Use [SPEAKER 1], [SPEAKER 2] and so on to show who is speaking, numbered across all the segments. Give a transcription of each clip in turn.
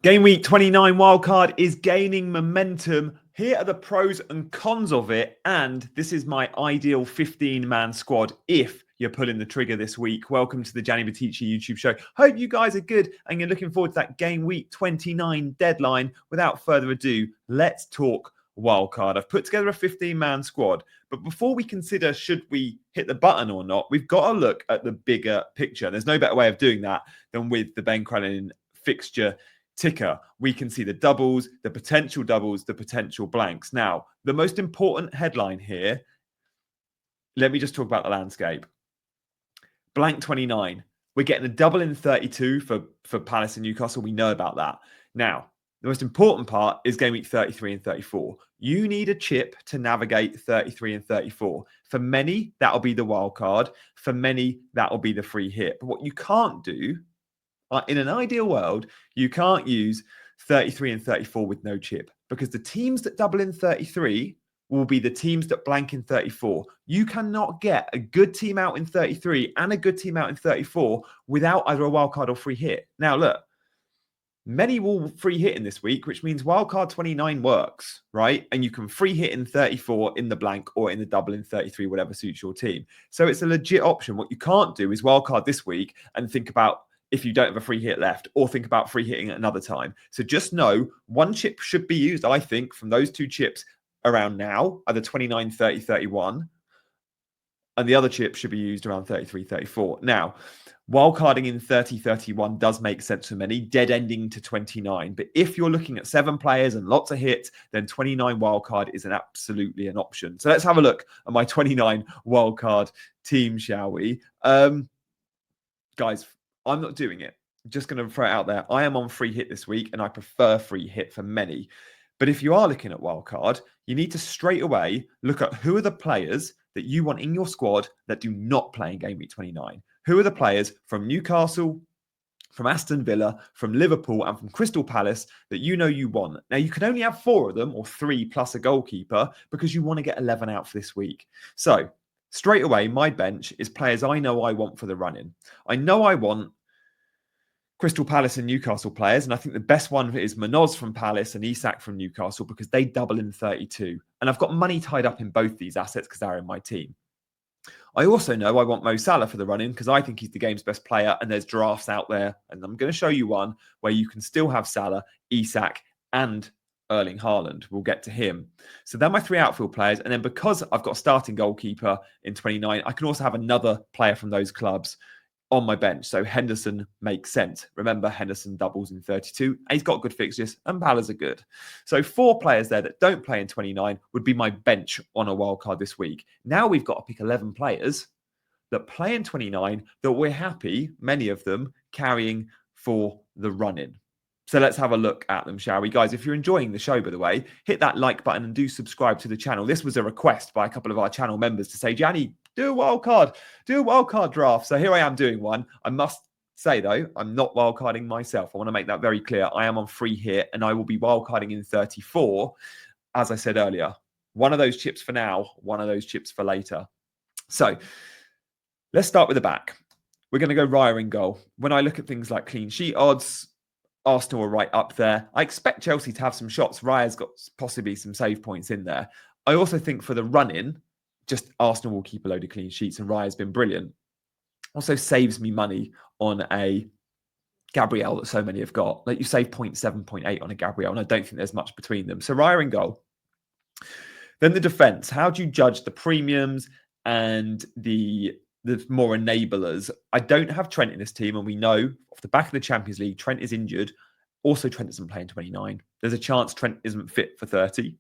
[SPEAKER 1] Game week 29 wildcard is gaining momentum. Here are the pros and cons of it. And this is my ideal 15-man squad if you're pulling the trigger this week. Welcome to the Gianni Battici YouTube show. Hope you guys are good and you're looking forward to that game week 29 deadline. Without further ado, let's talk wildcard. I've put together a 15-man squad. But before we consider should we hit the button or not, we've got to look at the bigger picture. There's no better way of doing that than with the Ben Crellin fixture ticker. We can see the doubles, the potential blanks. Now, the most important headline here, let me just talk about the landscape. Blank 29. We're getting a double in 32 for Palace and Newcastle. We know about that. Now, the most important part is game week 33 and 34. You need a chip to navigate 33 and 34. For many, that'll be the wild card. For many, that'll be the free hit. But what you can't do, in an ideal world, you can't use 33 and 34 with no chip because the teams that double in 33 will be the teams that blank in 34. You cannot get a good team out in 33 and a good team out in 34 without either a wildcard or free hit. Now, look, many will free hit in this week, which means wildcard 29 works, right? And you can free hit in 34 in the blank or in the double in 33, whatever suits your team. So it's a legit option. What you can't do is wildcard this week and think about if you don't have a free hit left, or think about free hitting at another time. So just know one chip should be used, I think, from those two chips around now, either 29, 30, 31, and the other chip should be used around 33, 34. Now, wildcarding in 30, 31 does make sense for many, dead ending to 29. But if you're looking at 7 players and lots of hits, then 29 wildcard is absolutely an option. So let's have a look at my 29 wildcard team, shall we? Guys, I'm not doing it. I'm just going to throw it out there. I am on free hit this week, and I prefer free hit for many. But if you are looking at wildcard, you need to straight away look at who are the players that you want in your squad that do not play in game week 29. Who are the players from Newcastle, from Aston Villa, from Liverpool, and from Crystal Palace that you know you want? Now, you can only have 4 of them, or 3 plus a goalkeeper, because you want to get 11 out for this week. So straight away, my bench is players I know I want for the run-in. I know I want Crystal Palace and Newcastle players, and I think the best one is Munoz from Palace and Isak from Newcastle because they double in 32. And I've got money tied up in both these assets because they're in my team. I also know I want Mo Salah for the run-in because I think he's the game's best player, and there's drafts out there, and I'm going to show you one where you can still have Salah, Isak, and Erling Haaland. We'll get to him. So they're my 3 outfield players, and then because I've got a starting goalkeeper in 29, I can also have another player from those clubs on my bench. So Henderson makes sense. Remember, Henderson doubles in 32. He's got good fixtures and Palace are good. So 4 players there that don't play in 29 would be my bench on a wildcard this week. Now we've got to pick 11 players that play in 29 that we're happy, many of them, carrying for the run-in. So let's have a look at them, shall we? Guys, if you're enjoying the show, by the way, hit that like button and do subscribe to the channel. This was a request by a couple of our channel members to say, Gianni, do a wildcard draft. So here I am doing one. I must say, though, I'm not wildcarding myself. I want to make that very clear. I am on free hit, and I will be wildcarding in 34, as I said earlier. One of those chips for now, one of those chips for later. So let's start with the back. We're going to go Raya in goal. When I look at things like clean sheet odds, Arsenal are right up there. I expect Chelsea to have some shots. Raya's got possibly some save points in there. I also think for the run-in, just Arsenal will keep a load of clean sheets, and Raya's been brilliant. Also saves me money on a Gabriel that so many have got. Like you save 0.7, 0.8 on a Gabriel, and I don't think there's much between them. So Raya in goal. Then the defence. How do you judge the premiums and the more enablers? I don't have Trent in this team, and we know off the back of the Champions League, Trent is injured. Also, Trent doesn't play in 29. There's a chance Trent isn't fit for 30.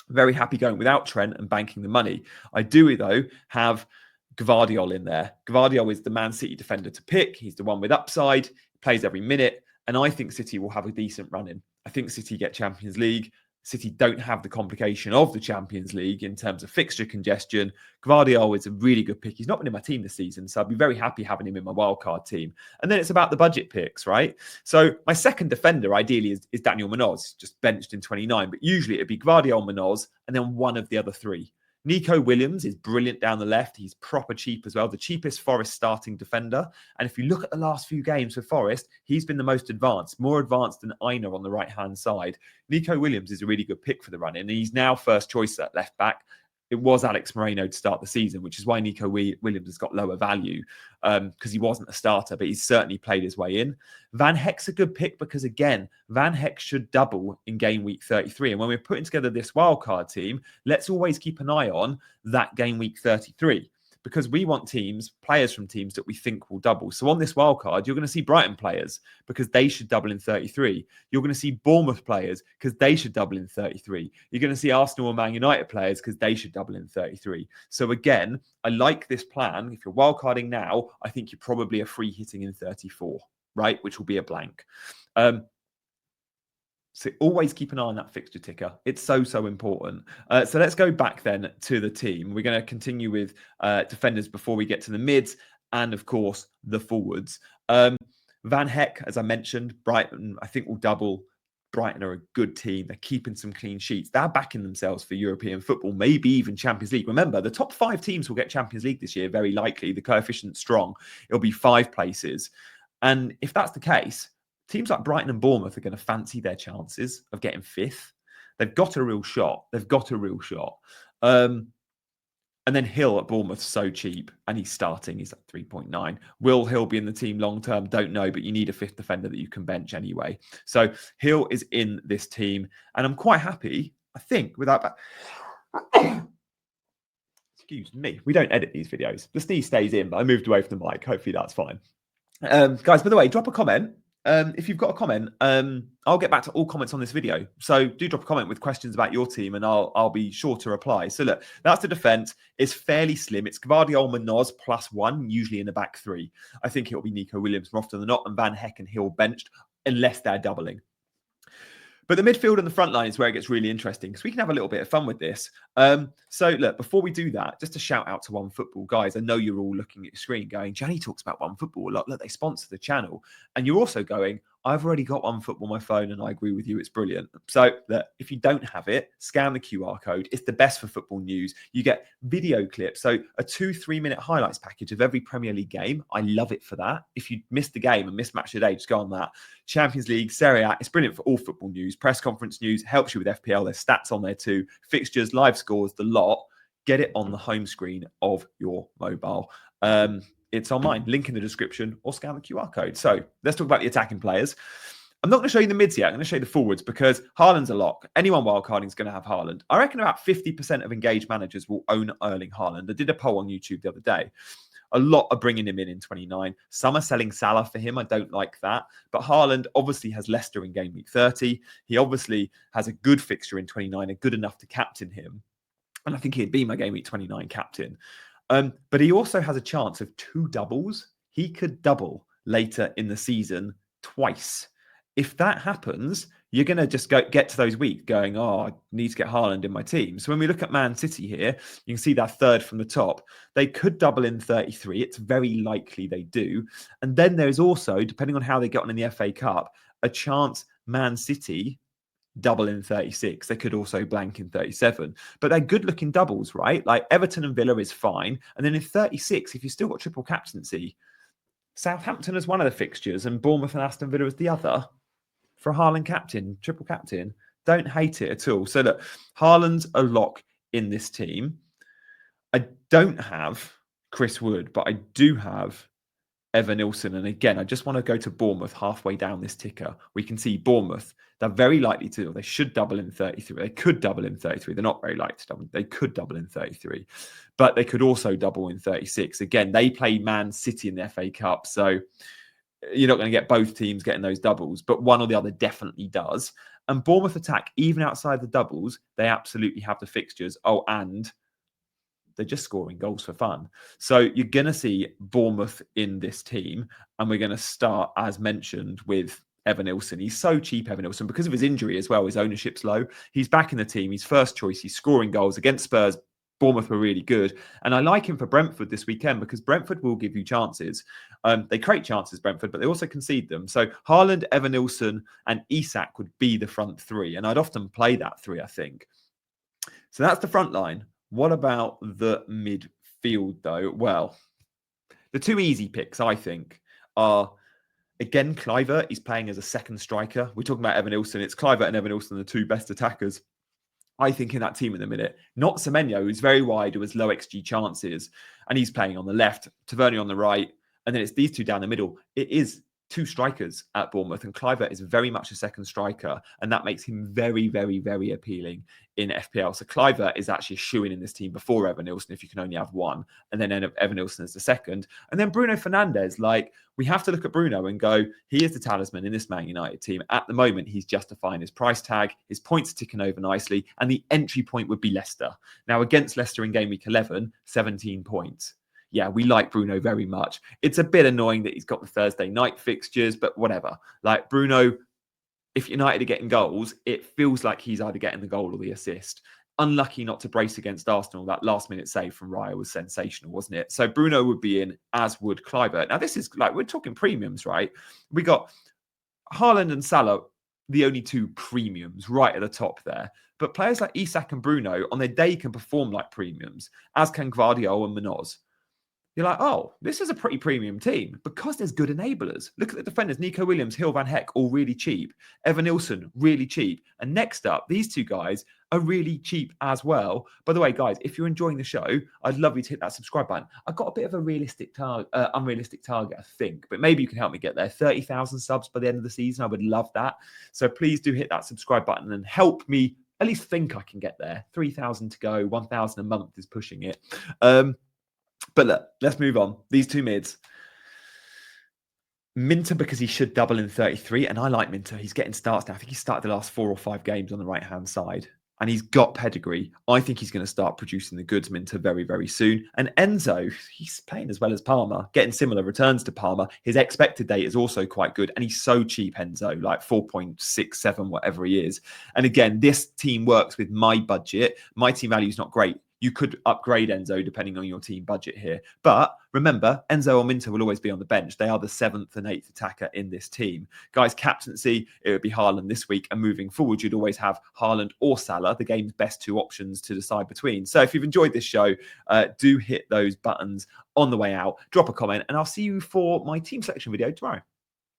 [SPEAKER 1] Very happy going without Trent and banking the money. I do, though, have Gvardiol in there. Gvardiol is the Man City defender to pick. He's the one with upside, plays every minute, and I think City will have a decent run-in. I think City get Champions League. City don't have the complication of the Champions League in terms of fixture congestion. Gvardiol is a really good pick. He's not been in my team this season, so I'd be very happy having him in my wildcard team. And then it's about the budget picks, right? So my second defender, ideally, is Daniel Munoz, just benched in 29. But usually it'd be Gvardiol, Munoz, and then one of the other 3. Nico Williams is brilliant down the left. He's proper cheap as well. The cheapest Forest starting defender. And if you look at the last few games for Forest, he's been the most advanced, more advanced than Aina on the right-hand side. Nico Williams is a really good pick for the run-in. And he's now first choice at left back. It was Alex Moreno to start the season, which is why Nico Williams has got lower value because he wasn't a starter, but he's certainly played his way in. Van Heck's a good pick because, again, Van Heck should double in game week 33. And when we're putting together this wildcard team, let's always keep an eye on that game week 33 because we want players from teams that we think will double. So on this wildcard, you're going to see Brighton players because they should double in 33. You're going to see Bournemouth players because they should double in 33. You're going to see Arsenal and Man United players because they should double in 33. So again, I like this plan. If you're wildcarding now, I think you're probably a free hitting in 34, right? Which will be a blank. So always keep an eye on that fixture ticker. It's so important. So let's go back then to the team. We're going to continue with defenders before we get to the mids and, of course, the forwards. Van Heck, as I mentioned, Brighton, I think will double. Brighton are a good team. They're keeping some clean sheets. They're backing themselves for European football, maybe even Champions League. Remember, the top 5 teams will get Champions League this year, very likely. The coefficient's strong. It'll be 5 places. And if that's the case, teams like Brighton and Bournemouth are going to fancy their chances of getting 5th. They've got a real shot. And then Hill at Bournemouth, so cheap. And he's starting. He's at 3.9. Will Hill be in the team long term? Don't know. But you need a 5th defender that you can bench anyway. So Hill is in this team. And I'm quite happy, I think, with that. Excuse me. We don't edit these videos. The sneeze stays in, but I moved away from the mic. Hopefully that's fine. Guys, by the way, drop a comment. If you've got a comment, I'll get back to all comments on this video. So do drop a comment with questions about your team and I'll be sure to reply. So look, that's the defence. It's fairly slim. It's Gvardiol, Munoz +1, usually in the back 3. I think it'll be Nico Williams more often than not and Van Heck and Hill benched unless they're doubling. But the midfield and the front line is where it gets really interesting because we can have a little bit of fun with this. So look, before we do that, just a shout out to OneFootball. Guys, I know you're all looking at your screen going, Johnny talks about OneFootball a lot. Look, they sponsor the channel. And you're also going, I've already got OneFootball on my phone and I agree with you. It's brilliant. So look, if you don't have it, scan the QR code. It's the best for football news. You get video clips. So a 2-3 minute highlights package of every Premier League game. I love it for that. If you missed the game and missed match of the day, just go on that. Champions League, Serie A, it's brilliant for all football news. Press conference news, helps you with FPL. There's stats on there too. Fixtures, live scores, the lot. Get it on the home screen of your mobile. It's on mine. Link in the description or scan the QR code. So let's talk about the attacking players. I'm not going to show you the mids yet. I'm going to show you the forwards because Haaland's a lock. Anyone wildcarding is going to have Haaland. I reckon about 50% of engaged managers will own Erling Haaland. I did a poll on YouTube the other day. A lot are bringing him in 29. Some are selling Salah for him. I don't like that. But Haaland obviously has Leicester in game week 30. He obviously has a good fixture in 29 and good enough to captain him. And I think he'd be my game week 29 captain. But he also has a chance of 2 doubles. He could double later in the season twice. If that happens, you're going to just get to those weeks going, oh, I need to get Haaland in my team. So when we look at Man City here, you can see that third from the top. They could double in 33. It's very likely they do. And then there's also, depending on how they get on in the FA Cup, a chance Man City double in 36. They could also blank in 37. But they're good-looking doubles, right? Like Everton and Villa is fine. And then in 36, if you've still got triple captaincy, Southampton is one of the fixtures and Bournemouth and Aston Villa is the other. For a Haaland captain, triple captain, don't hate it at all. So look, Haaland's a lock in this team. I don't have Chris Wood, but I do have Evan Nilsson. And again, I just want to go to Bournemouth halfway down this ticker. We can see Bournemouth, they're very likely to, they should double in 33. They could double in 33. They're not very likely to double. They could double in 33, but they could also double in 36. Again, they play Man City in the FA Cup. So you're not going to get both teams getting those doubles, but one or the other definitely does. And Bournemouth attack, even outside the doubles, they absolutely have the fixtures. Oh, and they're just scoring goals for fun. So you're going to see Bournemouth in this team. And we're going to start, as mentioned, with Evan Nilsson. He's so cheap, Evan Nilsson, because of his injury as well. His ownership's low. He's back in the team. He's first choice. He's scoring goals against Spurs. Bournemouth were really good. And I like him for Brentford this weekend because Brentford will give you chances. They create chances, Brentford, but they also concede them. So Haaland, Evan Nilsson and Isak would be the front 3. And I'd often play that 3, I think. So that's the front line. What about the midfield, though? Well, the two easy picks, I think, are, again, Kluivert. He's playing as a second striker. We're talking about Evan Ilson. It's Kluivert and Evan Ilson, the two best attackers, I think, in that team at the minute. Not Semenyo, who's very wide, who has low XG chances, and he's playing on the left, Tavernier on the right, and then it's these two down the middle. It is two strikers at Bournemouth, and Kluivert is very much a second striker, and that makes him very, very, very appealing in FPL. So Kluivert is actually a shoo-in in this team before Evan Ilson, if you can only have one, and then Evan Ilson is the second. And then Bruno Fernandes, like, we have to look at Bruno and go, he is the talisman in this Man United team. At the moment, he's justifying his price tag. His points are ticking over nicely, and the entry point would be Leicester. Now, against Leicester in game week 11, 17 points. Yeah, we like Bruno very much. It's a bit annoying that he's got the Thursday night fixtures, but whatever. Like, Bruno, if United are getting goals, it feels like he's either getting the goal or the assist. Unlucky not to brace against Arsenal. That last-minute save from Raya was sensational, wasn't it? So Bruno would be in, as would Kluivert. Now, this is like, we're talking premiums, right? We got Haaland and Salah, the only two premiums right at the top there. But players like Isak and Bruno, on their day, can perform like premiums, as can Gvardiol and Munoz. You're like, oh, this is a pretty premium team because there's good enablers. Look at the defenders, Nico Williams, Hill van Heck, all really cheap. Evan Ilson, really cheap. And next up, these two guys are really cheap as well. By the way, guys, if you're enjoying the show, I'd love you to hit that subscribe button. I've got a bit of a unrealistic target, I think, but maybe you can help me get there. 30,000 subs by the end of the season. I would love that. So please do hit that subscribe button and help me at least think I can get there. 3,000 to go, 1,000 a month is pushing it. But look, let's move on. These two mids. Minter, because he should double in 33, and I like Minter. He's getting starts now. I think he started the last 4 or 5 games on the right-hand side, and he's got pedigree. I think he's going to start producing the goods, Minter, very, very soon. And Enzo, he's playing as well as Palmer, getting similar returns to Palmer. His expected date is also quite good, and he's so cheap, Enzo, like 4.67, whatever he is. And again, this team works with my budget. My team value is not great. You could upgrade Enzo depending on your team budget here. But remember, Enzo or Minter will always be on the bench. They are the 7th and 8th attacker in this team. Guys, captaincy, it would be Haaland this week. And moving forward, you'd always have Haaland or Salah, the game's best 2 options to decide between. So if you've enjoyed this show, do hit those buttons on the way out. Drop a comment, and I'll see you for my team selection video tomorrow.